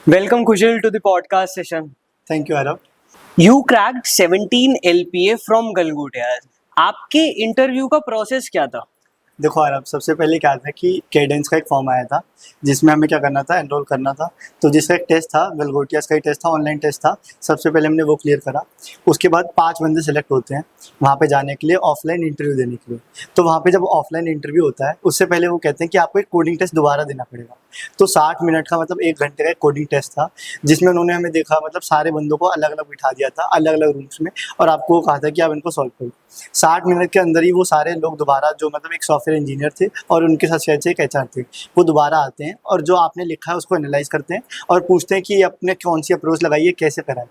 Welcome Kushal to the podcast session. Thank you Aarav. You cracked 17 LPA from Galgotia. आपके interview का process क्या था? देखो आरव, सबसे पहले क्या था कि कैडेंस का एक फॉर्म आया था जिसमें हमें क्या करना था, एनरोल करना था। तो जिसका एक टेस्ट था, गलगोटियास का ही टेस्ट था, ऑनलाइन टेस्ट था। सबसे पहले हमने वो क्लियर करा। उसके बाद 5 बंदे सेलेक्ट होते हैं वहाँ पे जाने के लिए, ऑफलाइन इंटरव्यू देने के लिए। तो वहाँ पे जब ऑफलाइन इंटरव्यू होता है उससे पहले वो कहते हैं कि आपको एक कोडिंग टेस्ट दोबारा देना पड़ेगा। तो 60 मिनट का मतलब 1 घंटे का एक कोडिंग टेस्ट था, जिसमें उन्होंने हमें देखा, मतलब सारे बंदों को अलग अलग बिठा दिया था, अलग अलग रूम्स में, और आपको कहा था कि आप इनको सॉल्व करो। 60 मिनट के अंदर ही वो सारे लोग दोबारा, जो मतलब एक सॉफ्टवेयर इंजीनियर थे और उनके साथ शायद से एक एचआर थे, वो दोबारा आते हैं और जो आपने लिखा है उसको एनालाइज करते हैं और पूछते हैं कि आपने कौन सी अप्रोच लगाई है, कैसे करा है।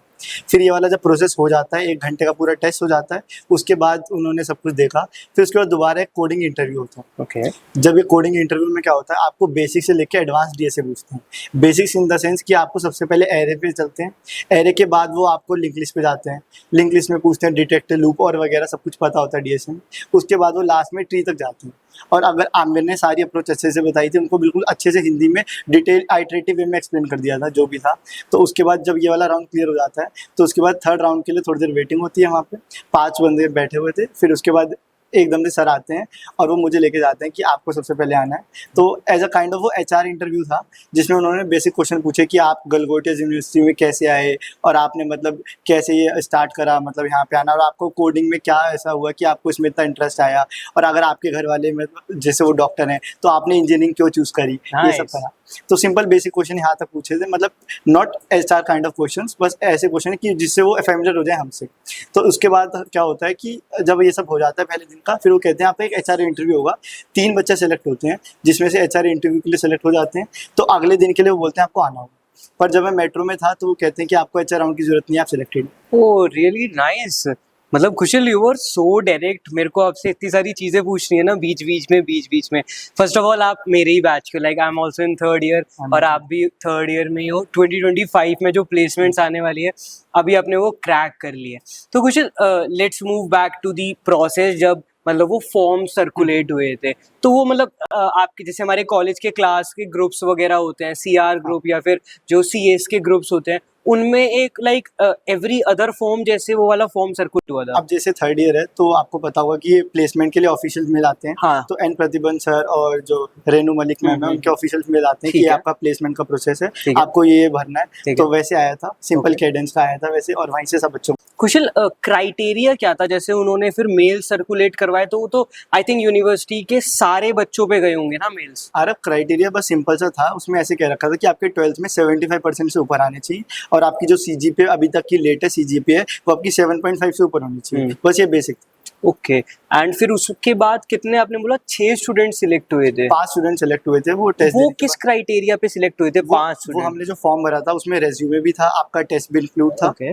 फिर ये वाला जब प्रोसेस हो जाता है, 1 घंटे का पूरा टेस्ट हो जाता है, उसके बाद उन्होंने सब कुछ देखा। फिर उसके बाद दोबारा एक कोडिंग इंटरव्यू होता है। Okay. जब ये कोडिंग इंटरव्यू में क्या होता है, आपको बेसिक से लेकर एडवांस डीएसए पूछते हैं। बेसिक्स इन द सेंस कि आपको सबसे पहले एरे पे चलते हैं, एरे के बाद वो आपको लिंक लिस्ट पे जाते हैं, लिंक लिस्ट में पूछते हैं डिटेक्टर लूप और वगैरह सब कुछ पता होता है डीएसए में। उसके बाद वो लास्ट में ट्री तक जाते हैं। और अगर आमिर ने सारी अप्रोच अच्छे से बताई थी, उनको बिल्कुल अच्छे से हिंदी में डिटेल आइटरेटिव वे में एक्सप्लेन कर दिया था जो भी था। तो उसके बाद जब ये वाला राउंड क्लियर हो जाता है, तो उसके बाद थर्ड राउंड के लिए थोड़ी देर वेटिंग होती है वहाँ पे। 5 बंदे बैठे हुए थे। फिर उसके बाद एकदम से सर आते हैं और वो मुझे लेके जाते हैं कि आपको सबसे पहले आना है। तो एज अ काइंड ऑफ वो एचआर इंटरव्यू था, जिसमें उन्होंने बेसिक क्वेश्चन पूछे कि आप गलगोटिया यूनिवर्सिटी में कैसे आए और आपने मतलब कैसे ये स्टार्ट करा, मतलब यहाँ पे आना, और आपको कोडिंग में क्या ऐसा हुआ कि आपको इसमें इतना इंटरेस्ट आया, और अगर आपके घर वाले में जैसे वो डॉक्टर हैं तो आपने इंजीनियरिंग क्यों चूज़ करी, ये सब Nice. करा। तो सिंपल बेसिक क्वेश्चन यहाँ तक पूछे थे, मतलब not HR kind of questions, बस ऐसे क्वेश्चन कि जिससे वो फैमिलियर हो जाए हमसे। तो उसके बाद क्या होता है कि जब ये सब हो जाता है पहले दिन का, फिर वो कहते हैं आपका एक एचआर इंटरव्यू होगा। 3 बच्चे सेलेक्ट होते हैं, जिसमें से एचआर इंटरव्यू के लिए सेलेक्ट हो जाते हैं। तो अगले दिन के लिए वो बोलते हैं आपको आना होगा। पर जब मैं मेट्रो में था तो वो कहते हैं कि आपको एचआर राउंड की जरूरत नहीं है, आप सिलेक्टेड। Oh, really nice. मतलब कुशल यू वर सो डायरेक्ट। मेरे को आपसे इतनी सारी चीजें पूछनी है ना बीच बीच में। फर्स्ट ऑफ ऑल आप मेरे ही बैच के, like I am also in third year और आप भी थर्ड ईयर में ही हो। 2025 में जो प्लेसमेंट्स आने वाली है, अभी आपने वो क्रैक कर ली है। तो Kushal, let's move back to the process. जब मतलब वो फॉर्म सर्कुलेट हुए थे, तो वो मतलब आपके जैसे हमारे कॉलेज के क्लास के ग्रुप्स वगैरह होते हैं, सीआर ग्रुप या फिर जो सीएस के ग्रुप्स होते हैं, उनमें एक लाइक एवरी अदर फॉर्म जैसे वो वाला फॉर्म सर्कुलेट हुआ था। अब जैसे थर्ड ईयर है तो आपको पता होगा कि ये प्लेसमेंट के लिए ऑफिशियल मेल आते हैं। हाँ। तो एन प्रतिबंध सर और जो रेनू मलिक मैम है, उनके ऑफिशियल मेल आते हैं कि ठीक ये है। आपका प्लेसमेंट का प्रोसेस है, ठीक है। आपको ये भरना है। ठीक तो है। वैसे आया था, सिंपल Okay. कैडेंस का आया था वैसे, और वहीं से सब बच्चों कुशल, क्राइटेरिया क्या था? जैसे उन्होंने फिर मेल सर्कुलेट करवाए, तो वो तो आई थिंक यूनिवर्सिटी के सारे बच्चों पे गए होंगे ना मेल्स। आरब क्राइटेरिया बस सिंपल सा था। उसमें ऐसे कह रखा था कि आपके 12th में 75% से ऊपर आने चाहिए, और आपकी जो सीजीपीए अभी तक की लेटेस्ट सीजीपीए है वो आपकी 7.5 से ऊपर होनी चाहिए। बस ये बेसिक। ओके। एंड फिर उसके बाद कितने, आपने बोला 6 स्टूडेंट सिलेक्ट हुए थे? 5 स्टूडेंट सेलेक्ट हुए थे। वो टेस्ट वो किस क्राइटेरिया पे सिलेक्ट हुए थे? 5 वो स्टूडेंट। हमने जो फॉर्म भरा था उसमें रेज्यूमे भी था, आपका टेस्ट भी इंक्लूड था। ओके।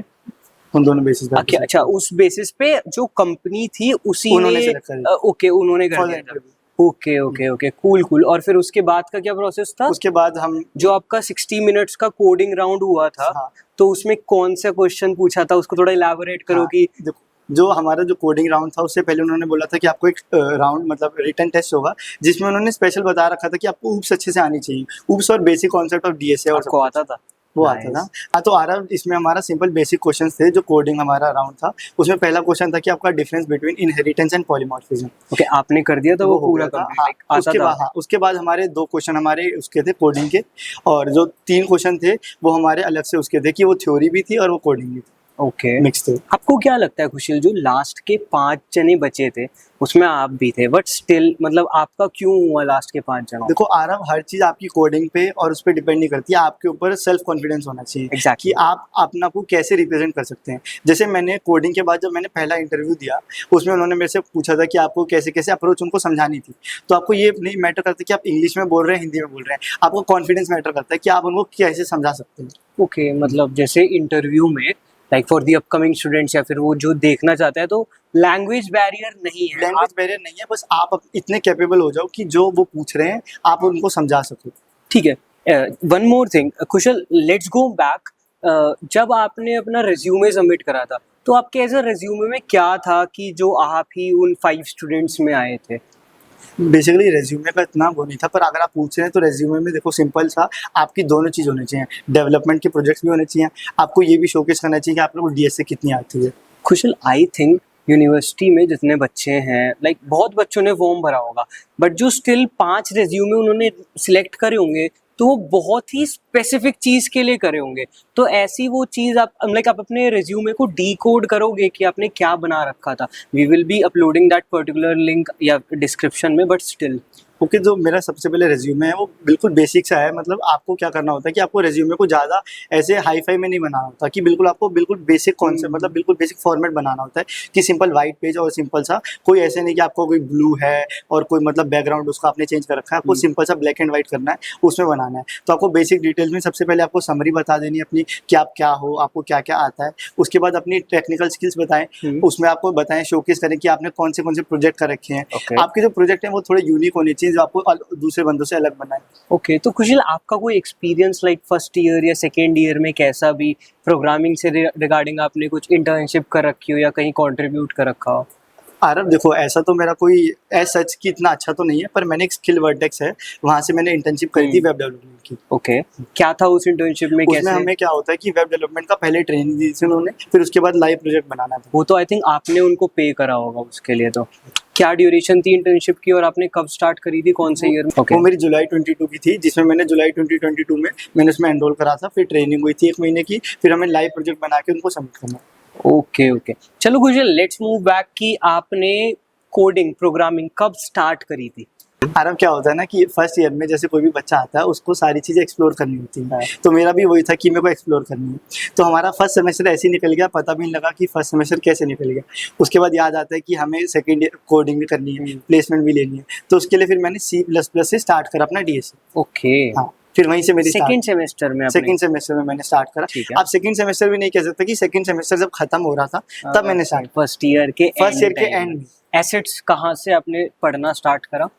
उन दोनों बेसिस पे आपको अच्छा, उस बेसिस पे जो कंपनी थी उसी उन्होंने ने select कर दिया। ओके, उन्होंने कर For दिया the था। interview। Okay, cool. और फिर उसके बाद का क्या प्रोसेस था? उसके बाद हम जो आपका 60 मिनट्स का कोडिंग राउंड हुआ था, हाँ। तो उसमें कौन सा क्वेश्चन पूछा था? उसको थोड़ा इलैबोरेट करो हाँ, कि देखो, जो हमारा जो कोडिंग राउंड था उससे पहले उन्होंने बोला था कि आपको एक राउंड मतलब रिटन टेस्ट होगा, जिसमें उन्होंने स्पेशल बता रखा था कि आपको ऊप्स अच्छे से आनी चाहिए, ऊप्स और बेसिक कॉन्सेप्ट ऑफ डीएसए और सब आपको कुछ। आता था? वो आता था। हाँ, तो आरव इसमें हमारा सिंपल बेसिक क्वेश्चंस थे। जो कोडिंग हमारा राउंड था उसमें पहला क्वेश्चन था कि आपका difference between inheritance and polymorphism. Okay, आपने कर दिया था वो हो पूरा गया था। कंप्लीट, हाँ, लाइक आता उसके था? बाद हाँ, उसके बाद हमारे 2 क्वेश्चन हमारे उसके थे कोडिंग के, और जो 3 क्वेश्चन थे वो हमारे अलग से उसके थे कि वो थ्योरी भी थी और वो कोडिंग भी थी, ओके। मिक्स थे। आपको क्या लगता है खुशील, जो लास्ट के 5 जने बचे थे उसमें आप भी थे, बट स्टिल मतलब आपका क्यों हुआ लास्ट के 5 जनों? देखो आरव, हर चीज आपकी कोडिंग पे और उस पर डिपेंड नहीं करती है, आपके ऊपर सेल्फ कॉन्फिडेंस होना चाहिए। Exactly. कि आप अपना को कैसे रिप्रेजेंट कर सकते हैं। जैसे मैंने कोडिंग के बाद जब मैंने पहला इंटरव्यू दिया, उसमें उन्होंने मेरे से पूछा था कि आपको कैसे कैसे अप्रोच उनको समझानी थी। तो आपको ये नहीं मैटर करता कि आप इंग्लिश में बोल रहे हैं हिंदी में बोल रहे हैं, आपको कॉन्फिडेंस मैटर करता है कि आप उनको कैसे समझा सकते हैं। ओके, मतलब जैसे इंटरव्यू में like for the upcoming students या फिर वो जो देखना चाहता है, तो लैंग्वेज बैरियर नहीं है। लैंग्वेज बैरियर नहीं है, बस आप इतने कैपेबल हो जाओ कि जो वो पूछ रहे हैं आप उनको समझा सको। ठीक है। One more thing Kusal, let's go back. जब आपने अपना रिज्यूमे सबमिट करा था, तो आपके एज अ रिज्यूमे में क्या था कि जो आप ही उन 5 स्टूडेंट्स में आए थे? बेसिकली रेज्यूमे का इतना वो नहीं था, पर अगर आप पूछ रहे हैं तो रेज्यूमे में देखो सिंपल सा आपकी दोनों चीज़ होनी चाहिए, डेवलपमेंट के प्रोजेक्ट्स भी होने चाहिए, आपको ये भी शोकेस करना चाहिए कि आप लोग डीएस से कितनी आती है। कुशल, आई थिंक यूनिवर्सिटी में जितने बच्चे हैं, लाइक बहुत बच्चों ने फॉर्म भरा होगा, बट जो स्टिल 5 रेज्यूमे उन्होंने सिलेक्ट करे होंगे तो वो बहुत ही स्पेसिफिक चीज के लिए करे होंगे। तो ऐसी वो चीज आप लाइक आप अपने रिज्यूमे को डीकोड करोगे कि आपने क्या बना रखा था। We will be uploading that particular link या डिस्क्रिप्शन में, बट स्टिल ओके, जो मेरा सबसे पहले रेज्यूमे है वो बिल्कुल बेसिक सा है। मतलब आपको क्या करना होता है कि आपको रेज्यूमे को ज़्यादा ऐसे हाई फाई में नहीं बनाना होता, कि बिल्कुल आपको बिल्कुल बेसिक कॉन्सेप्ट मतलब बिल्कुल बेसिक फॉर्मेट बनाना होता है कि सिंपल वाइट पेज और सिंपल सा, कोई ऐसे नहीं कि आपको कोई ब्लू है और कोई मतलब बैकग्राउंड उसका आपने चेंज कर रखा है, आपको सिंपल सा ब्लैक एंड वाइट करना है, उसमें बनाना है। तो आपको बेसिक डिटेल्स में सबसे पहले आपको समरी बता देनी है अपनी कि आप क्या हो, आपको क्या क्या आता है। उसके बाद अपनी टेक्निकल स्किल्स बताएं, उसमें आपको बताएं, शोकेस करें कि आपने कौन से प्रोजेक्ट कर रखे हैं। Okay. आपके जो प्रोजेक्ट हैं वो थोड़े यूनिक होने चाहिए, जो आपको दूसरे बंदों से अलग बनाए। ओके तो कुशल, आपका कोई एक्सपीरियंस लाइक फर्स्ट ईयर या सेकेंड ईयर में कैसा भी प्रोग्रामिंग से रिगार्डिंग आपने कुछ इंटर्नशिप कर रखी हो या कहीं कंट्रीब्यूट कर रखा हो? आरव देखो, ऐसा तो मेरा कोई एज सच की इतना अच्छा तो नहीं है, पर मैंने एक स्किल वर्टेक्स है, वहाँ से मैंने इंटर्नशिप करी थी वेब डेवलपमेंट की। ओके क्या था उस इंटर्नशिप में? उसमें कैसे? हमें क्या होता है कि वेब डेवलपमेंट का पहले ट्रेनिंग दी थी उन्होंने, फिर उसके बाद लाइव प्रोजेक्ट बनाना था। वो तो आई थिंक आपने उनको पे करा होगा उसके लिए। तो क्या ड्यूरेशन थी इंटर्नशिप की और आपने कब स्टार्ट करी थी, कौन से ईयर में? वो मेरी जुलाई 22 की थी, जिसमें मैंने जुलाई 2022 में मैंने उसमें एनरोल करा था। फिर ट्रेनिंग हुई थी 1 महीने की, फिर हमें लाइव प्रोजेक्ट बना के उनको सबमिट करना। ओके ओके चलो कुशल, लेट्स मूव बैक कि आपने कोडिंग प्रोग्रामिंग कब स्टार्ट करी थी? आराम क्या होता है ना कि फर्स्ट ईयर में जैसे कोई भी बच्चा आता है उसको सारी चीज़ें एक्सप्लोर करनी होती है, तो मेरा भी वही था कि मेरे को एक्सप्लोर करनी है। तो हमारा फर्स्ट सेमेस्टर ऐसे ही निकल गया, पता भी नहीं लगा कि फर्स्ट सेमेस्टर कैसे निकल गया। उसके बाद याद आता है कि हमें सेकेंड ईयर कोडिंग भी करनी है, प्लेसमेंट भी लेनी है, तो उसके लिए फिर मैंने C++ से स्टार्ट करा अपना डीएस। ओके हाँ, फिर वहीं से मेरी सेकेंड सेमेस्टर में आपने? सेकंड सेमेस्टर में मैंने स्टार्ट करा। ठीक है। आप सेकंड सेमेस्टर भी नहीं कह सकते, कि सेकंड सेमेस्टर जब खत्म हो रहा था तब मैंने स्टार्ट। फर्स्ट ईयर के एंड में। एसेट्स कहाँ से आपने पढ़ना स्टार्ट करा?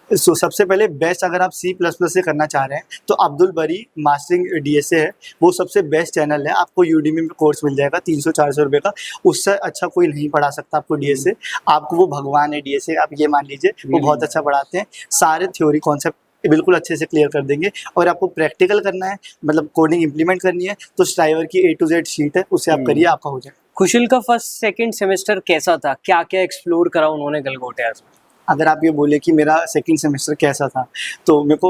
सो सबसे पहले बेस्ट अगर आप C++ से करना चाह रहे हैं तो अब्दुल बरी मास्टरिंग डीएसए है, वो सबसे बेस्ट चैनल है। आपको यूडीमी में कोर्स मिल जाएगा 300-400 रुपये का, उससे अच्छा कोई नहीं पढ़ा सकता आपको डीएसए। आपको वो भगवान है डीएसए, आप ये मान लीजिए, वो बहुत अच्छा पढ़ाते हैं। सारे थ्योरी कॉन्सेप्ट बिल्कुल अच्छे से क्लियर कर देंगे, और आपको प्रैक्टिकल करना है, मतलब कोडिंग इंप्लीमेंट करनी है, तो स्ट्राइवर की A to Z शीट है, उससे आप करिए, आपका हो जाए। कुशल का फर्स्ट सेकंड सेमेस्टर कैसा था? क्या क्या एक्सप्लोर करा उन्होंने गलगोटे में? अगर आप ये बोले कि मेरा सेकंड सेमेस्टर कैसा था, तो मेरे को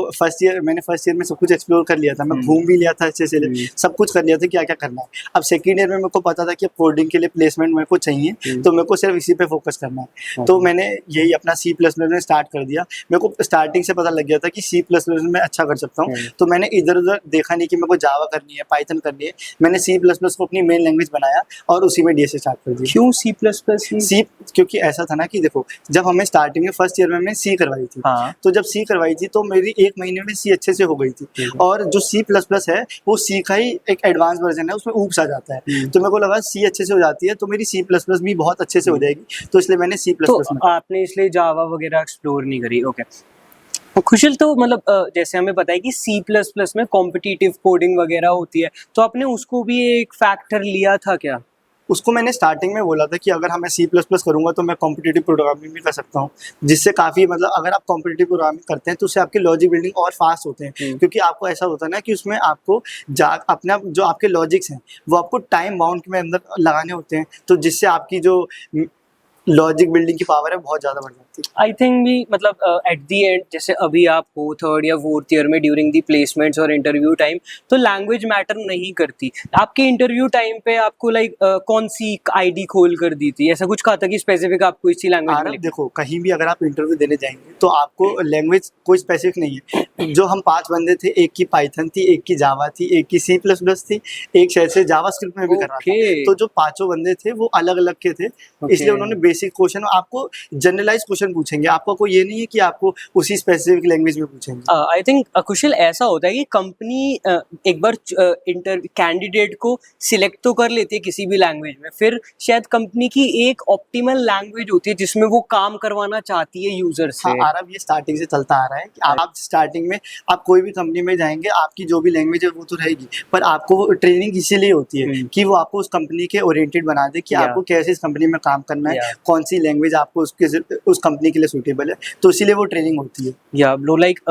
मैंने फर्स्ट ईयर में सब कुछ एक्सप्लोर कर लिया था, मैं घूम भी लिया था अच्छे से, सब कुछ कर लिया था क्या क्या करना है। अब सेकंड ईयर में मेरे को पता था कि कोडिंग के लिए प्लेसमेंट मेरे को चाहिए, तो मेरे को सिर्फ इसी पे फोकस करना है। तो मैंने यही अपना C++ में स्टार्ट कर दिया। मेरे को स्टार्टिंग से पता लग गया था कि C++ में अच्छा कर सकता हूँ, तो मैंने इधर उधर देखा नहीं कि मेरे को जावा करनी है, पाइथन करनी है। मैंने C++ को अपनी मेन लैंग्वेज बनाया और उसी में डीएसए स्टार्ट कर दिया। क्यों C++? क्योंकि ऐसा था ना कि देखो, जब हमें स्टार्टिंग में फर्स्ट ईयर में मैंने C करवाई थी, हाँ। तो जब C करवाई थी तो मेरी 1 महीने में C अच्छे से हो गई थी, और जो C++ है वो C का ही एक एडवांस वर्जन है, उसमें ऊप्स आ जाता है। तो मेरे को लगा C अच्छे से हो जाती है तो मेरी C++ भी बहुत अच्छे से हो जाएगी, तो इसलिए मैंने C++ तो आपने इसलिए जावा वगैरह एक्सप्लोर नहीं करी? ओके खुशल, तो मतलब जैसे हमें पता है कि C++ में कॉम्पिटिटिव कोडिंग वगैरह होती है, तो आपने उसको भी एक फैक्टर लिया था क्या? उसको मैंने स्टार्टिंग में बोला था कि अगर मैं C++ करूंगा तो मैं कॉम्पिटिटिव प्रोग्रामिंग भी कर सकता हूँ, जिससे काफ़ी मतलब अगर आप कॉम्पिटिटिव प्रोग्रामिंग करते हैं तो उससे आपके लॉजिक बिल्डिंग और फास्ट होते हैं, क्योंकि आपको ऐसा होता है ना कि उसमें आपको अपना जो आपके लॉजिक्स हैं वो आपको टाइम बाउंड में अंदर लगाने होते हैं, तो जिससे आपकी जो लॉजिक बिल्डिंग की पावर है बहुत ज़्यादा बढ़ जाती है। आई थिंक भी मतलब एट दी एंड, जैसे अभी आप हो थर्ड या फोर्थ ईयर में, ड्यूरिंग दी प्लेसमेंट्स और इंटरव्यू टाइम, तो लैंग्वेज मैटर नहीं करती। आपके इंटरव्यू टाइम पे आपको लाइक कौन सी आईडी खोल कर दी थी? ऐसा कुछ कहा था कि स्पेसिफिक आपको इसी लैंग्वेज में? देखो, कहीं भी अगर आप इंटरव्यू देने जाएंगे तो आपको लैंग्वेज कोई स्पेसिफिक नहीं है। जो हम 5 बंदे थे, एक की पाइथन थी, एक की जावा थी, एक की C++ थी, एक शायद से जावास्क्रिप्ट में भी कर रहा था। तो जो 5 बंदे थे वो अलग अलग के थे, इसलिए उन्होंने बेसिक क्वेश्चन, आपको जनरलाइज क्वेश्चन पूछेंगे, आपको कोई ये नहीं है कि आपको उसी स्पेसिफिक लैंग्वेज में पूछेंगे। आई थिंक कुशल, ऐसा होता है कि कंपनी एक बार कैंडिडेट को सिलेक्ट तो कर लेती है किसी भी लैंग्वेज में, फिर शायद कंपनी की एक ऑप्टिमल लैंग्वेज होती है जिसमें वो काम करवाना चाहती है यूजर से। हाँ, आराम ये स्टार्टिंग से चलता आ रहा है कि आप स्टार्टिंग में आप कोई भी कंपनी में जाएंगे, आपकी जो भी लैंग्वेज है वो तो रहेगी, पर आपको वो ट्रेनिंग इसीलिए होती है कि वो आपको उस कंपनी के ओरिएंटेड बना दे कि आपको कैसे इस कंपनी में काम करना है, कौन सी लैंग्वेज आपको उस कंपनी के लिए सूटेबल है, तो इसीलिए वो ट्रेनिंग होती है। Yeah, bro, like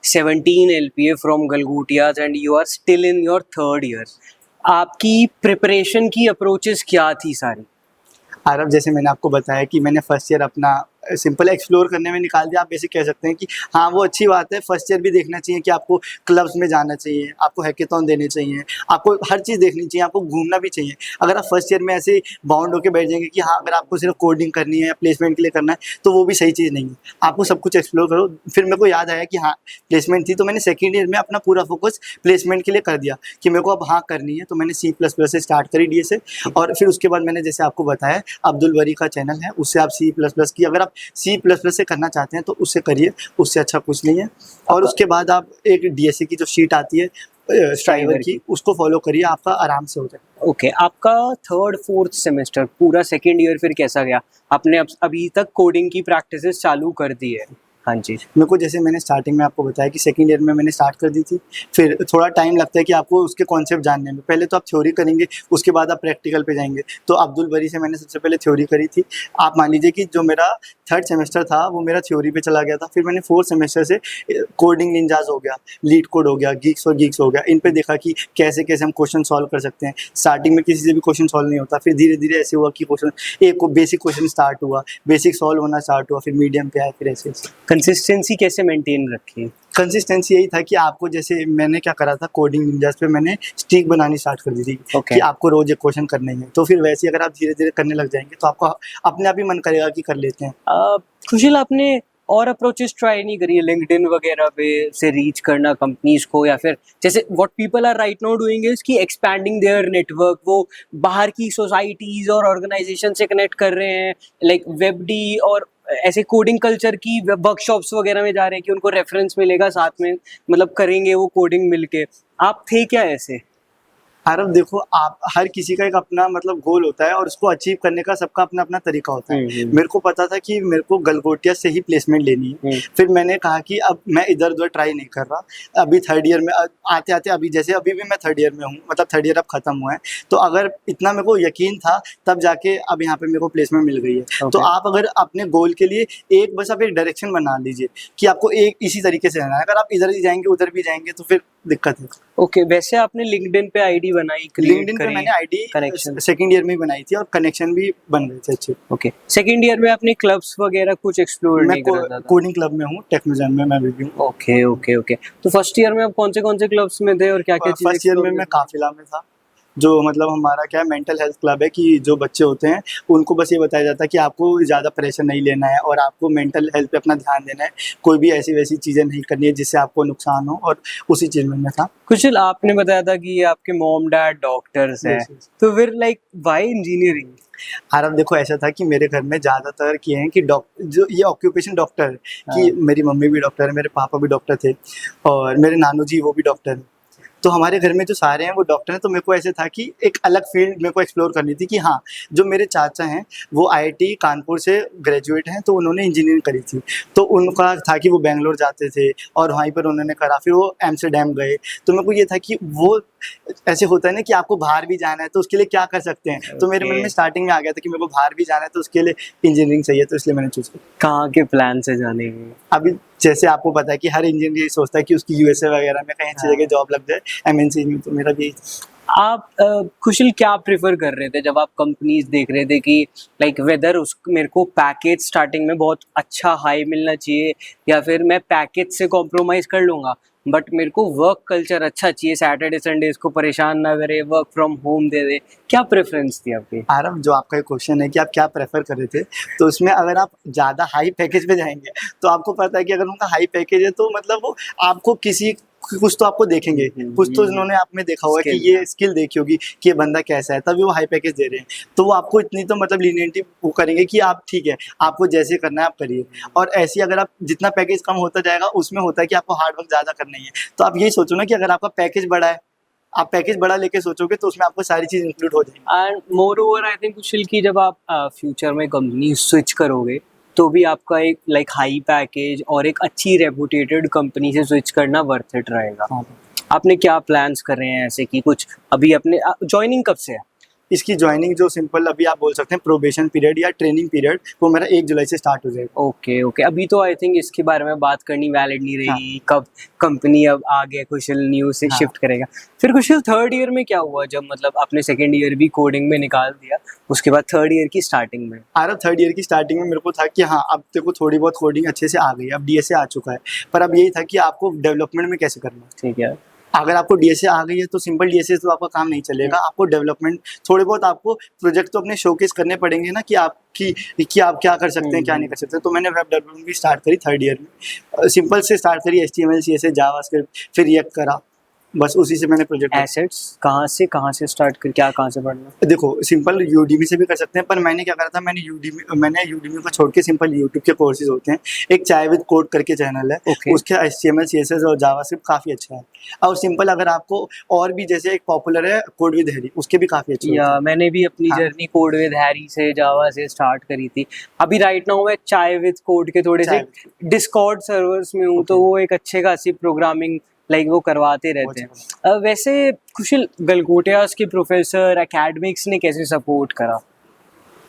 17 LPA from Galgutias and you are still in your third year. आपकी प्रिपरेशन की अप्रोचेस क्या थी सारी? आरव, जैसे मैंने आपको बताया कि मैंने फर्स्ट ईयर अपना सिंपल एक्सप्लोर करने में निकाल दिया। आप बेसिक कह सकते हैं कि हाँ, वो अच्छी बात है। फर्स्ट ईयर भी देखना चाहिए कि आपको क्लब्स में जाना चाहिए, आपको हैकेथॉन देने चाहिए, आपको हर चीज़ देखनी चाहिए, आपको घूमना भी चाहिए। अगर आप फर्स्ट ईयर में ऐसे बाउंड होकर बैठ जाएंगे कि हाँ, अगर आपको सिर्फ कोडिंग करनी है या प्लेसमेंट के लिए करना है, तो वो भी सही चीज़ नहीं है। आपको सब कुछ एक्सप्लोर करो। फिर मेरे को याद आया कि हाँ, प्लेसमेंट थी, तो मैंने सेकेंड ईयर में अपना पूरा फोकस प्लेसमेंट के लिए कर दिया कि मेरे को अब हाँ करनी है। तो मैंने C++ से स्टार्ट करी, DA से, और फिर उसके बाद मैंने जैसे आपको बताया अब्दुल बरी का चैनल है, उससे आप C++ की, अगर आप C++ से करना चाहते हैं तो उससे करिए, उससे अच्छा कुछ नहीं है। और उसके बाद आप एक DSC की जो शीट आती है स्ट्राइवर की, उसको फॉलो करिए, आपका आराम से हो जाएगा। ओके, आपका थर्ड फोर्थ सेमेस्टर पूरा सेकेंड ईयर फिर कैसा गया? आपने अभी तक कोडिंग की प्रैक्टिसेस चालू कर दी है? हाँ जी। मेरे को, जैसे मैंने स्टार्टिंग में आपको बताया कि सेकंड ईयर में मैंने स्टार्ट कर दी थी। फिर थोड़ा टाइम लगता है कि आपको उसके कॉन्सेप्ट जानने में। पहले तो आप थ्योरी करेंगे, उसके बाद आप प्रैक्टिकल पे जाएंगे। तो अब्दुल बरी से मैंने सबसे पहले थ्योरी करी थी। आप मान लीजिए कि जो मेरा थर्ड सेमेस्टर था वो मेरा थ्योरी पे चला गया था। फिर मैंने फोर्थ सेमेस्टर से कोडिंग निंजास हो गया, लीड कोड हो गया, गीक्स और गीक्स हो गया, इन पे देखा कि कैसे कैसे हम क्वेश्चन सॉल्व कर सकते हैं। स्टार्टिंग में किसी से भी क्वेश्चन सॉल्व नहीं होता, फिर धीरे धीरे ऐसे हुआ कि क्वेश्चन एक बेसिक क्वेश्चन स्टार्ट हुआ, बेसिक सॉल्व होना स्टार्ट हुआ, फिर मीडियम पे आया, फिर ऐसे कंसिस्टेंसी कैसे मेंटेन रखी? कंसिस्टेंसी यही था कि आपको, जैसे मैंने क्या करा था कोडिंग निंजास पे, मैंने स्टिक बनानी स्टार्ट कर दी थी Okay. कि आपको रोज एक क्वेश्चन करना ही है। तो फिर वैसे ही अगर आप धीरे धीरे करने लग जाएंगे तो आपको अपने आप ही मन करेगा कि कर लेते हैं। खुशील, आपने और अप्रोचेस ट्राई नहीं करी है लिंक्डइन वगैरह पे से रीच करना कंपनीज को, या फिर जैसे what people are right now doing is कि एक्सपैंडिंग देयर नेटवर्क, वो बाहर की सोसाइटीज और ऑर्गेनाइजेशन से कनेक्ट कर रहे हैं, लाइक वेबडी और ऐसे कोडिंग कल्चर की वर्कशॉप्स वगैरह में जा रहे हैं कि उनको रेफरेंस मिलेगा साथ में, मतलब करेंगे वो कोडिंग मिलके। आप थे क्या ऐसे? आरव, देखो, आप हर किसी का एक अपना मतलब गोल होता है और उसको अचीव करने का सबका अपना अपना तरीका होता है। मेरे को पता था कि मेरे को गलगोटिया से ही प्लेसमेंट लेनी है। फिर मैंने कहा कि अब मैं इधर उधर ट्राई नहीं कर रहा। अभी थर्ड ईयर में आते आते, अभी जैसे अभी भी मैं थर्ड ईयर में हूँ, मतलब थर्ड ईयर अब खत्म हुआ है, तो अगर इतना मेरे को यकीन था तब जाके अब यहाँ पे मेरे को प्लेसमेंट मिल गई है। तो आप अगर अपने गोल के लिए एक बस आप एक डायरेक्शन बना लीजिए कि आपको एक इसी तरीके से रहना है। अगर आप इधर ही जाएंगे उधर भी जाएंगे तो फिर दिक्कत है। ओके, वैसे आपने लिंक्डइन पे आईडी बनाई, लिंक्डइन पे मैंने आईडी कनेक्शन सेकंड ईयर में ही बनाई थी और कनेक्शन भी बन गए थे अच्छे। ओके, सेकंड ईयर में आपने क्लब्स वगैरह कुछ एक्सप्लोर मैं नहीं करा था? कोडिंग क्लब में हूँ, टेक्नोजन में मैं भी हूँ। Okay okay okay. तो फर्स्ट ईयर में आप कौन से क्लब्स में थे और क्या क्या चीजें? फर्स्ट ईयर में मैं काफिला में था, जो मतलब हमारा क्या है, मेंटल हेल्थ क्लब है कि जो बच्चे होते हैं उनको बस ये बताया जाता है कि आपको ज़्यादा प्रेशर नहीं लेना है और आपको मेंटल हेल्थ पे अपना ध्यान देना है। कोई भी ऐसी वैसी चीज़ें नहीं करनी है जिससे आपको नुकसान हो, और उसी चीज़ में मैं था। कुशल, आपने बताया था कि आपके मॉम डैड डॉक्टर्स हैं, तो फिर लाइक व्हाई इंजीनियरिंग? आरव, देखो, ऐसा था कि मेरे घर में ज़्यादातर किए हैं कि जो ये ऑक्यूपेशन डॉक्टर है कि मेरी मम्मी भी डॉक्टर है, मेरे पापा भी डॉक्टर थे, और मेरे नानू जी वो भी डॉक्टर है। तो हमारे घर में जो सारे हैं वो डॉक्टर हैं। तो मेरे को ऐसे था कि एक अलग फील्ड मेरे को एक्सप्लोर करनी थी कि हाँ, जो मेरे चाचा हैं वो IIT कानपुर से ग्रेजुएट हैं, तो उन्होंने इंजीनियरिंग करी थी। तो उनका था कि वो बेंगलोर जाते थे और वहीं पर उन्होंने करा, फिर वो एम्स्टरडैम गए। तो मेरे को ये था कि वो ऐसे होता है ना कि आपको बाहर भी जाना है तो उसके लिए क्या कर सकते हैं। तो मेरे मन में स्टार्टिंग में आ गया था कि मेरे को बाहर भी जाना है तो उसके लिए इंजीनियरिंग चाहिए, तो इसलिए मैंने चूज किया। कहाँ के प्लान से जाने के? अभी जैसे आपको पता है कि हर इंजीनियर यही सोचता है कि उसकी USA वगैरह में कहीं अच्छी जगह जॉब लग जाए, MNC में, तो मेरा भी। आप खुशल क्या प्रेफर कर रहे थे जब आप कंपनीज देख रहे थे कि लाइक वेदर उस मेरे को पैकेज स्टार्टिंग में बहुत अच्छा हाई मिलना चाहिए, या फिर मैं पैकेज से कॉम्प्रोमाइज कर लूँगा बट मेरे को वर्क कल्चर अच्छा चाहिए, सैटरडे संडेज को परेशान ना करे, वर्क फ्रॉम होम दे दे? क्या प्रेफरेंस थी आपकी? आरव, जो आपका एक क्वेश्चन है कि आप क्या प्रेफर कर रहे थे, तो उसमें अगर आप ज़्यादा हाई पैकेज पे जाएंगे तो आपको पता है कि अगर उनका हाई पैकेज है तो मतलब वो आपको कुछ तो आपको देखेंगे, कुछ तो उन्होंने आप में देखा होगा कि ये स्किल देखी होगी कि ये बंदा कैसा है, तभी वो हाई पैकेज दे रहे हैं। तो वो आपको इतनी तो मतलब लीनियंटी वो करेंगे कि आप ठीक है, आपको जैसे करना है आप करिए। और ऐसे ही अगर आप जितना पैकेज कम होता जाएगा उसमें होता है कि आपको हार्ड वर्क ज़्यादा करना ही है। तो आप यही सोचो ना कि अगर आपका पैकेज बड़ा है, आप पैकेज बड़ा लेके सोचोगे तो उसमें आपको सारी चीज़ इंक्लूड हो जाएगी। And moreover I think Kushal की जब आप फ्यूचर में कंपनी स्विच करोगे तो भी आपका एक लाइक हाई पैकेज और एक अच्छी रेपुटेटेड कंपनी से स्विच करना वर्थ इट रहेगा। आपने क्या प्लान्स कर रहे हैं ऐसे कि कुछ अभी अपने ज्वाइनिंग कब से है? इसकी ज्वाइनिंग जो सिंपल अभी आप बोल सकते हैं प्रोबेशन पीरियड या ट्रेनिंग पीरियड, वो मेरा 1 जुलाई से स्टार्ट हो जाएगा। ओके ओके, अभी तो आई थिंक इसके बारे में बात करनी वैलिड नहीं रहेगी, कब कंपनी अब आगे कुशल न्यू से हाँ। शिफ्ट करेगा। फिर कुशल थर्ड ईयर में क्या हुआ, जब मतलब आपने सेकेंड ईयर भी कोडिंग में निकाल दिया, उसके बाद थर्ड ईयर की स्टार्टिंग में? आरव थर्ड ईयर की स्टार्टिंग में मेरे को था कि हाँ अब देखो थोड़ी बहुत कोडिंग अच्छे से आ गई है, अब डीएसए आ चुका है, पर अब यही था कि आपको डेवलपमेंट में कैसे करना है। ठीक है। अगर आपको डीएसए आ गई है तो सिंपल डीएसए तो आपका काम नहीं चलेगा, आपको डेवलपमेंट थोड़े बहुत आपको प्रोजेक्ट तो अपने शोकेस करने पड़ेंगे ना, कि आप क्या कर सकते हैं क्या नहीं कर सकते। तो मैंने वेब डेवलपमेंट भी स्टार्ट करी थर्ड ईयर में, सिंपल से स्टार्ट करी, HTML CSS जावास्क्रिप्ट, फिर रिएक्ट करा, बस उसी से मैंने प्रोजेक्ट। एसेट्स कहाँ से स्टार्ट कर, क्या कहाँ से पढ़ना? देखो सिंपल यूडीमी से भी कर सकते हैं, पर मैंने क्या करा था, मैंने यूडीमी को छोड़ के सिंपल यूट्यूब के कोर्सेज होते हैं, एक चाय विद कोड करके चैनल है, Okay. उसके HTML CSS और जावास्क्रिप्ट काफ़ी अच्छा है। और सिंपल अगर आपको और भी जैसे एक पॉपुलर है कोड विद हैरी, उसके भी काफ़ी अच्छे होते या हैं। मैंने भी अपनी हाँ। जर्नी कोड विद हैरी से जावा से स्टार्ट करी थी। अभी राइट नाउ मैं चाय विद कोड के थोड़े से चाय डिस्कॉर्ड सर्वर्स में हूँ, तो वो एक अच्छे खासी प्रोग्रामिंग लाइक वो करवाते रहते हैं। वैसे कुशल, गलगोटियास के प्रोफेसर एकेडमिक्स ने कैसे सपोर्ट करा?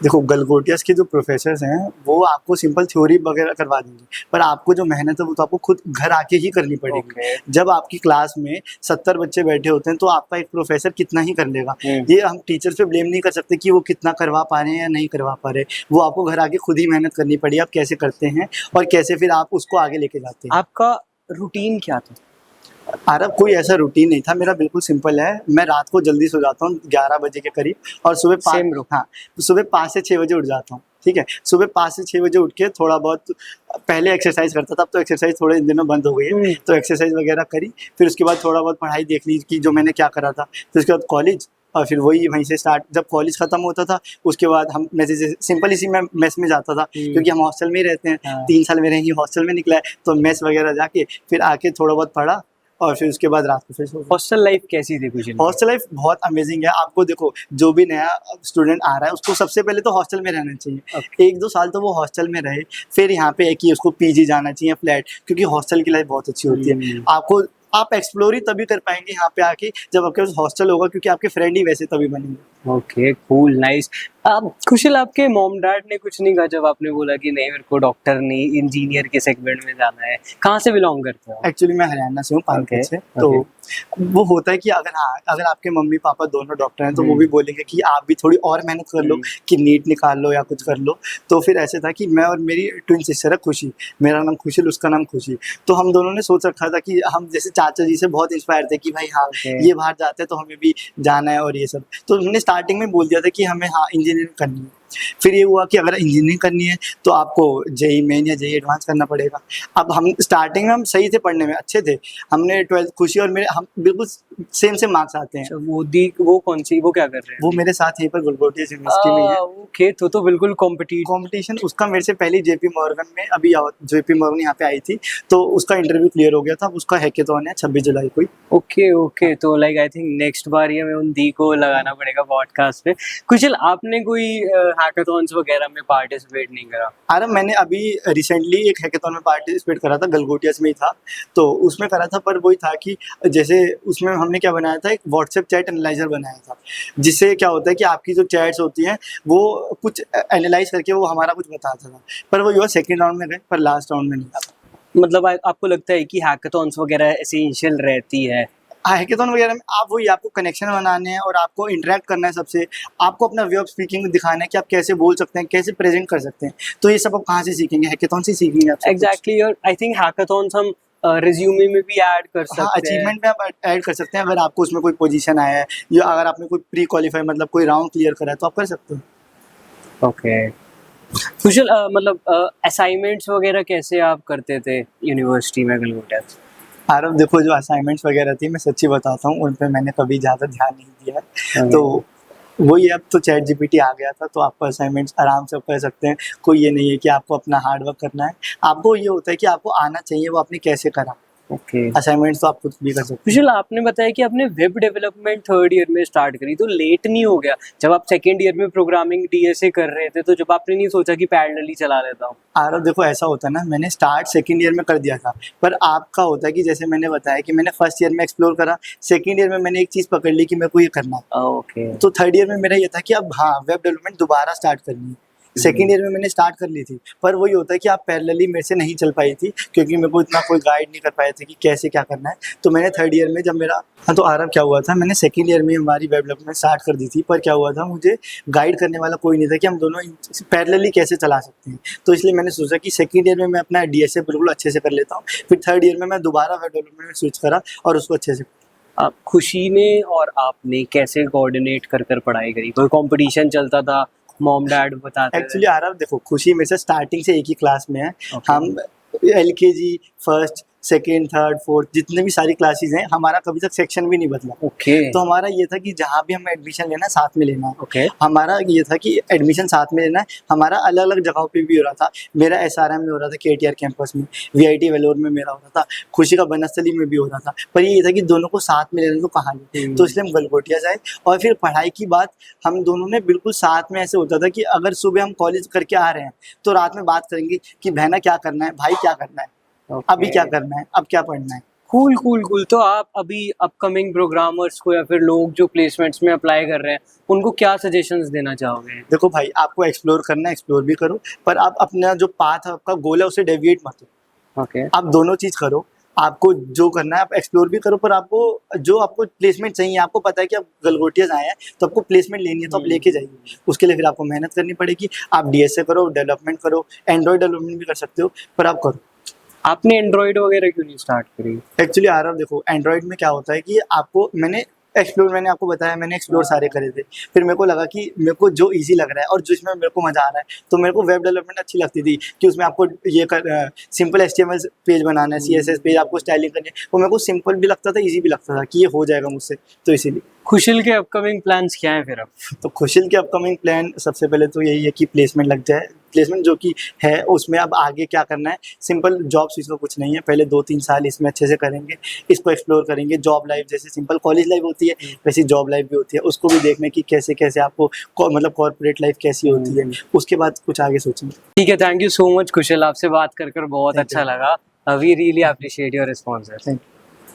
देखो गलगोटियास के जो प्रोफेसर्स हैं वो आपको सिंपल थ्योरी वगैरह करवा देंगे, पर आपको जो मेहनत है वो तो आपको खुद घर आके ही करनी पड़ेगी। Okay. जब आपकी क्लास में 70 बच्चे बैठे होते हैं तो आपका एक प्रोफेसर कितना ही कर लेगा, ये हम टीचर्स पे ब्लेम नहीं कर सकते कि वो कितना करवा पा रहे हैं या नहीं करवा पा रहे, वो आपको घर आके खुद ही मेहनत करनी पड़ी, आप कैसे करते हैं और कैसे फिर आप उसको आगे लेके जाते हैं। आपका रूटीन क्या था? आरब कोई ऐसा रूटीन नहीं था मेरा, बिल्कुल सिंपल है। मैं रात को जल्दी सो जाता हूँ 11 बजे के करीब, और सुबह Same bro. सुबह 5 से 6 बजे उठ जाता हूँ। ठीक है, सुबह 5 से 6 बजे उठ के थोड़ा बहुत पहले एक्सरसाइज करता था, अब तो एक्सरसाइज थोड़े दिनों बंद हो गई है, तो एक्सरसाइज वगैरह करी, फिर उसके बाद थोड़ा बहुत पढ़ाई देख ली कि जो मैंने क्या करा था, फिर उसके बाद कॉलेज, और फिर वही वहीं से स्टार्ट। जब कॉलेज खत्म होता था उसके बाद हम जैसे सिंपल इसी में मेस में जाता था, क्योंकि हम हॉस्टल में ही रहते हैं। हाँ। 3 साल मेरे ही हॉस्टल में निकला है, तो मेस वगैरह जाके फिर आके थोड़ा बहुत पढ़ा, और फिर उसके बाद रात को फिर सो गया। हॉस्टल लाइफ कैसी थी कुशल? हॉस्टल लाइफ बहुत अमेजिंग है। आपको देखो जो भी नया स्टूडेंट आ रहा है उसको सबसे पहले तो हॉस्टल में रहना चाहिए, 1-2 साल तो वो हॉस्टल में रहे, फिर यहाँ पे है कि उसको पीजी जाना चाहिए, फ्लैट, क्योंकि हॉस्टल की लाइफ बहुत अच्छी होती है। आप एक्सप्लोर ही तभी कर पाएंगे यहाँ पे आके जब आपके पास हॉस्टल होगा, क्योंकि आपके फ्रेंड ही वैसे तभी बनेंगे। Okay cool nice. कुशल, आपके मॉम डैड ने कुछ नहीं कहा जब आपने बोला कि नहीं मेरे को डॉक्टर नहीं इंजीनियर के सेगमेंट में जाना है? कहाँ से बिलोंग करते हो? एक्चुअली मैं हरियाणा से हूँ, पानीपत से। तो वो होता है कि अगर आपके मम्मी पापा दोनों डॉक्टर हैं तो वो भी बोलेंगे कि आप भी थोड़ी और मेहनत कर लो, कि नीट निकाल लो या कुछ कर लो। तो फिर ऐसे था कि मैं और मेरी ट्विन सिस्टर है खुशी, मेरा नाम खुशी, उसका नाम खुशी, तो हम दोनों ने सोच रखा था कि हम जैसे चाचा जी से बहुत इंस्पायर थे कि भाई हाँ ये बाहर जाते हैं तो हमें भी जाना है और ये सब। तो हमने स्टार्टिंग में बोल दिया था कि हमें हाँ इंजीनियरिंग करनी है। फिर ये हुआ कि अगर इंजीनियरिंग करनी है तो आपको जेई मेन या जेई एडवांस करना पड़ेगा। अब हम स्टार्टिंग में हम सही थे, पढ़ने में अच्छे थे, हमने 12th खुशी और मेरे हम बिल्कुल सेम मार्क्स आते हैं। अच्छा, वो कौन सी, वो क्या कर रहे हैं? वो मेरे साथ यहीं पर गलगोटिया यूनिवर्सिटी में ही है। ओके, तो बिल्कुल कंपटीशन उसका मेरे से पहले जेपी मॉर्गन में, अभी जेपी मॉर्गन यहाँ पे आई थी तो उसका इंटरव्यू क्लियर हो गया था। उसका हैकेथॉन है 26 जुलाई को। ओके, तो लाइक आई थिंक नेक्स्ट बार ये मैं उन दी को लगाना पड़ेगा पॉडकास्ट पे। कुशल, आपने कोई हैकाथॉन्स वगैरह में पार्टिसिपेट नहीं करा? अरे मैंने अभी रिसेंटली एक हैकेथॉन में पार्टिसिपेट करा था, गलगोटियास में ही था, तो उसमें करा था। पर वही था कि जैसे उसमें हमने क्या बनाया था, एक व्हाट्सएप चैट एनालाइजर बनाया था, जिससे क्या होता है कि आपकी जो चैट्स होती हैं वो कुछ एनालाइज करके वो हमारा कुछ बताता था। पर वो युवा सेकेंड राउंड में गए, पर लास्ट राउंड में नहीं आता। मतलब आपको लगता है कि हैकाथॉन्स वगैरह एसेंशियल रहती है? हैकेथॉन वगैरह में आपको कनेक्शन बनाने हैं और आपको इंटरेक्ट करना है सबसे, आपको अपना वे ऑफ स्पीकिंग दिखाना है कि आप कैसे बोल सकते हैं, कैसे प्रेजेंट कर सकते हैं। तो ये सब आप कहाँ से सीखेंगे? हैकेथॉन से सीखेंगे आप। एग्जैक्टली, और आई थिंक हैकाथॉन्स हम रिज्यूमे में भी ऐड कर सकते हैं। हाँ, अचीवमेंट में आप ऐड कर सकते हैं। अगर आपको उसमें कोई पोजीशन आया है या अगर आपने कोई प्री क्वालिफाई मतलब कोई राउंड क्लियर करा है तो आप कर सकते हैं। ओके कुशल, मतलब असाइनमेंट्स वगैरह कैसे आप करते थे यूनिवर्सिटी में गलगोटिया? आरव देखो, जो असाइनमेंट्स वगैरह थी मैं सच्ची बताता हूँ उन पे मैंने कभी ज़्यादा ध्यान नहीं दिया है। तो वही, अब तो चैट जीपीटी आ गया था तो आपको असाइनमेंट्स आराम से कर सकते हैं। कोई ये नहीं है कि आपको अपना हार्ड वर्क करना है, आपको ये होता है कि आपको आना चाहिए वो आपने कैसे करा। ओके असाइनमेंट्स तो आप खुद भी कर सकते हैं। कुशल, आपने बताया कि आपने वेब डेवलपमेंट थर्ड ईयर में स्टार्ट करी, तो लेट नहीं हो गया? जब आप सेकेंड ईयर में प्रोग्रामिंग डीएसए कर रहे थे तो जब आपने नहीं सोचा कि पैरेलली चला लेता हूँ? आरव देखो ऐसा होता है ना, मैंने स्टार्ट सेकंड ईयर में कर दिया था, पर आपका होता है कि जैसे मैंने बताया कि मैंने फर्स्ट ईयर में एक्सप्लोर करा, सेकंड ईयर में मैंने एक चीज़ पकड़ ली कि मेरे को ये करना है, ओके। तो थर्ड ईयर में मेरा ये था कि अब हाँ वेब डेवलपमेंट दोबारा स्टार्ट करनी है। सेकेंड ईयर में मैंने स्टार्ट कर ली थी, पर वही होता है कि आप पैरेलली मेरे से नहीं चल पाई थी, क्योंकि मेरे को इतना कोई गाइड नहीं कर पाए थे कि कैसे क्या करना है। तो मैंने थर्ड ईयर में जब मेरा हाँ, तो आरव क्या हुआ था, मैंने सेकेंड ईयर में हमारी वेब डेवलपमेंट स्टार्ट कर दी थी, पर क्या हुआ था, मुझे गाइड करने वाला कोई नहीं था कि हम दोनों पैरेलली कैसे चला सकते हैं। तो इसलिए मैंने सोचा कि सेकेंड ईयर में मैं अपना डीएसए बिल्कुल अच्छे से कर लेता हूँ, फिर थर्ड ईयर में मैं दोबारा वेब डेवलपमेंट में स्विच करा और उसको अच्छे से। आप खुशी ने और आपने कैसे कोऑर्डिनेट कर कर पढ़ाई करी? कोई कंपटीशन चलता था? मॉम डैड बताते थे? एक्चुअली आरव देखो, खुशी मेरे से स्टार्टिंग से एक ही क्लास में है। Okay. हम LKG first second third fourth जितने भी सारी क्लासेस हैं, हमारा कभी तक सेक्शन भी नहीं बदला। ओके तो हमारा ये था कि जहाँ भी हमें एडमिशन लेना है साथ में लेना है। ओके हमारा ये था कि एडमिशन साथ में लेना है, हमारा अलग अलग जगहों पे भी हो रहा था। मेरा एसआरएम में हो रहा था, केटीआर कैंपस में, वीआईटी वेलोर में मेरा हो रहा था, खुशी का बनस्थली में भी हो रहा था, पर ये था कि दोनों को साथ में लेना तो कहाँ ले, तो इसलिए हम गलगोटिया जाए। और फिर पढ़ाई की बात हम दोनों ने बिल्कुल साथ में, ऐसे होता था कि अगर सुबह हम कॉलेज करके आ रहे हैं तो रात में बात करेंगे कि बहना क्या करना है, भाई क्या करना है, अभी क्या करना है, अब क्या पढ़ना है। Cool cool cool. तो आप अभी अपकमिंग प्रोग्रामर्स को या फिर लोग जो प्लेसमेंट्स में अप्लाई कर रहे हैं उनको क्या सजेशंस देना चाहोगे? देखो भाई, आपको एक्सप्लोर करना है, एक्सप्लोर भी करो, पर आप अपना जो पाथ आपका गोल है उसे डेविएट मत हो। ओके आप दोनों चीज़ करो, आपको जो करना है आप एक्सप्लोर भी करो, पर आपको जो आपको प्लेसमेंट चाहिए, आपको पता है कि आप गलगोटियाज आए हैं तो आपको प्लेसमेंट लेनी है, तो आप लेके जाइए। उसके लिए फिर आपको मेहनत करनी पड़ेगी। आप डीएसए करो, डेवलपमेंट करो, एंड्रॉइड डेवलपमेंट भी कर सकते हो, पर आप करो। आपने एंड्रॉइड वगैरह क्यों नहीं स्टार्ट करी? एक्चुअली आरव देखो, एंड्रॉइड में क्या होता है कि आपको मैंने आपको बताया, मैंने एक्सप्लोर सारे करे थे। फिर मेरे को लगा कि मेरे को जो इजी लग रहा है और जिसमें मेरे को मजा आ रहा है, तो मेरे को वेब डेवलपमेंट अच्छी लगती थी कि उसमें आपको ये सिंपल एचटीएमएल पेज बनाना है, सीएसएस पेज आपको स्टाइलिंग करनी है, वो मेरे को सिंपल भी लगता था, इजी भी लगता था कि ये हो जाएगा मुझसे, तो इसीलिए। खुशिल के अपकमिंग प्लान्स क्या हैं फिर अब? तो खुशिल के अपकमिंग प्लान सबसे पहले तो यही है कि प्लेसमेंट लग जाए। प्लेसमेंट जो कि है उसमें अब आगे क्या करना है, सिंपल जॉब स्विच का कुछ नहीं है, पहले 2-3 साल इसमें अच्छे से करेंगे, इसको एक्सप्लोर करेंगे। जॉब लाइफ जैसे सिंपल कॉलेज लाइफ होती है वैसी जॉब लाइफ भी होती है, उसको भी देखना कि कैसे कैसे आपको मतलब कॉर्पोरेट लाइफ कैसी होती है, उसके बाद कुछ आगे सोचेंगे। ठीक है, thank you so much Khushil, आपसे बात कर कर बहुत Thank अच्छा you. लगा। We really appreciate your response. Thank you.